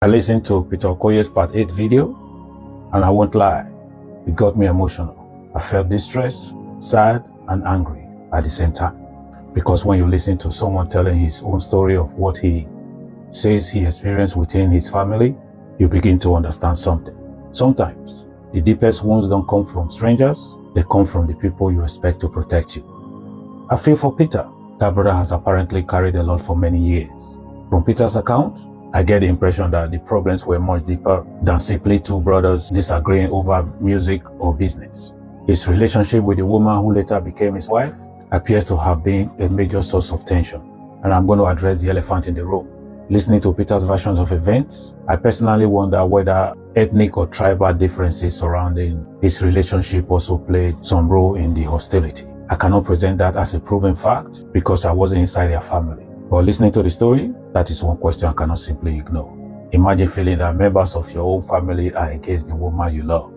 I listened to Peter Okoye's Part 8 video, and I won't lie, it got me emotional. I felt distressed, sad, and angry at the same time. Because when you listen to someone telling his own story of what he says he experienced within his family, you begin to understand something. Sometimes, the deepest wounds don't come from strangers, they come from the people you expect to protect you. I feel for Peter. That brother has apparently carried a lot for many years. From Peter's account, I get the impression that the problems were much deeper than simply two brothers disagreeing over music or business. His relationship with the woman who later became his wife appears to have been a major source of tension, and I'm going to address the elephant in the room. Listening to Peter's versions of events, I personally wonder whether ethnic or tribal differences surrounding his relationship also played some role in the hostility. I cannot present that as a proven fact because I wasn't inside their family. But listening to the story, that is one question I cannot simply ignore. Imagine feeling that members of your own family are against the woman you love.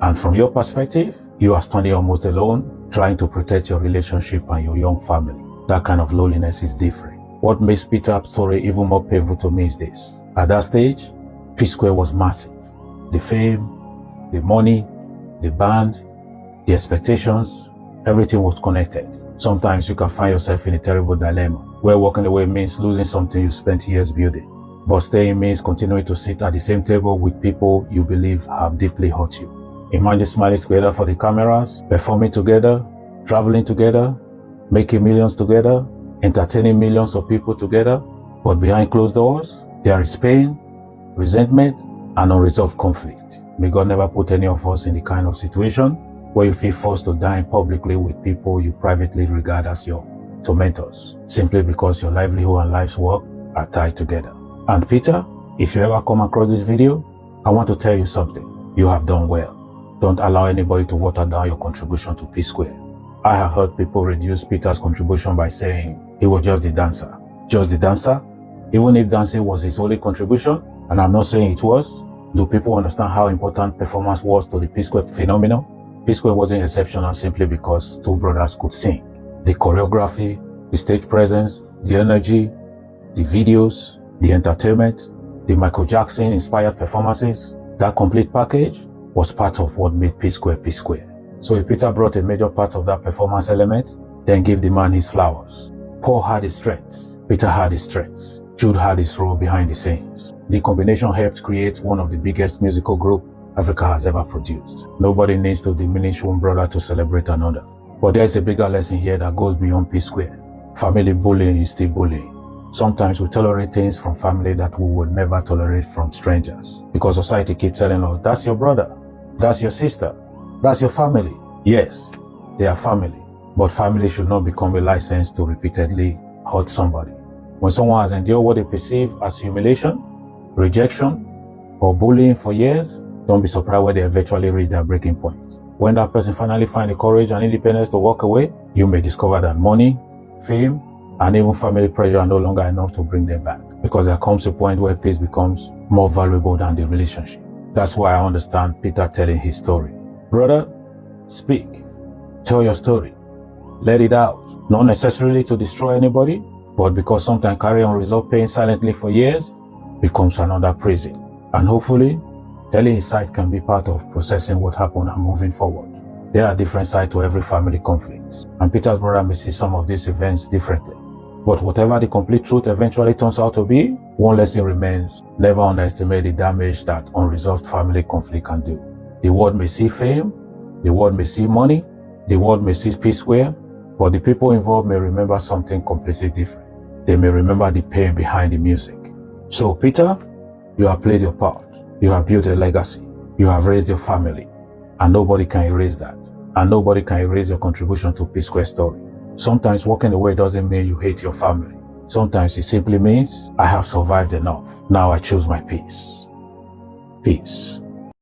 And from your perspective, you are standing almost alone, trying to protect your relationship and your young family. That kind of loneliness is different. What makes Peter's story even more painful to me is this. At that stage, P-Square was massive. The fame, the money, the band, the expectations, everything was connected. Sometimes you can find yourself in a terrible dilemma, where walking away means losing something you spent years building. But staying means continuing to sit at the same table with people you believe have deeply hurt you. Imagine smiling together for the cameras, performing together, traveling together, making millions together, entertaining millions of people together. But behind closed doors, there is pain, resentment, and unresolved conflict. May God never put any of us in the kind of situation where you feel forced to dine publicly with people you privately regard as your tormentors, simply because your livelihood and life's work are tied together. And Peter, if you ever come across this video, I want to tell you something. You have done well. Don't allow anybody to water down your contribution to P-Square. I have heard people reduce Peter's contribution by saying he was just the dancer. Just the dancer? Even if dancing was his only contribution, and I'm not saying it was, do people understand how important performance was to the P-Square phenomenon? P-Square wasn't exceptional simply because two brothers could sing. The choreography, the stage presence, the energy, the videos, the entertainment, the Michael Jackson inspired performances, that complete package was part of what made P-Square P-Square. So if Peter brought a major part of that performance element, then give the man his flowers. Paul had his strengths, Peter had his strengths, Jude had his role behind the scenes. The combination helped create one of the biggest musical groups Africa has ever produced. Nobody needs to diminish one brother to celebrate another. But there is a bigger lesson here that goes beyond P-Square. Family bullying is still bullying. Sometimes we tolerate things from family that we would never tolerate from strangers. Because society keeps telling us, that's your brother, that's your sister, that's your family. Yes, they are family. But family should not become a license to repeatedly hurt somebody. When someone has endured what they perceive as humiliation, rejection, or bullying for years, don't be surprised when they eventually reach their breaking point. When that person finally finds the courage and independence to walk away, you may discover that money, fame, and even family pressure are no longer enough to bring them back. Because there comes a point where peace becomes more valuable than the relationship. That's why I understand Peter telling his story. Brother, speak. Tell your story. Let it out. Not necessarily to destroy anybody, but because sometimes carrying unresolved pain silently for years becomes another prison. And hopefully, telling his side can be part of processing what happened and moving forward. There are different sides to every family conflict, and Peter's brother may see some of these events differently. But whatever the complete truth eventually turns out to be, one lesson remains: never underestimate the damage that unresolved family conflict can do. The world may see fame, the world may see money, the world may see P-Square, but the people involved may remember something completely different. They may remember the pain behind the music. So Peter, you have played your part. You have built a legacy. You have raised your family. And nobody can erase that. And nobody can erase your contribution to P-Square story. Sometimes walking away doesn't mean you hate your family. Sometimes it simply means I have survived enough. Now I choose my peace. Peace.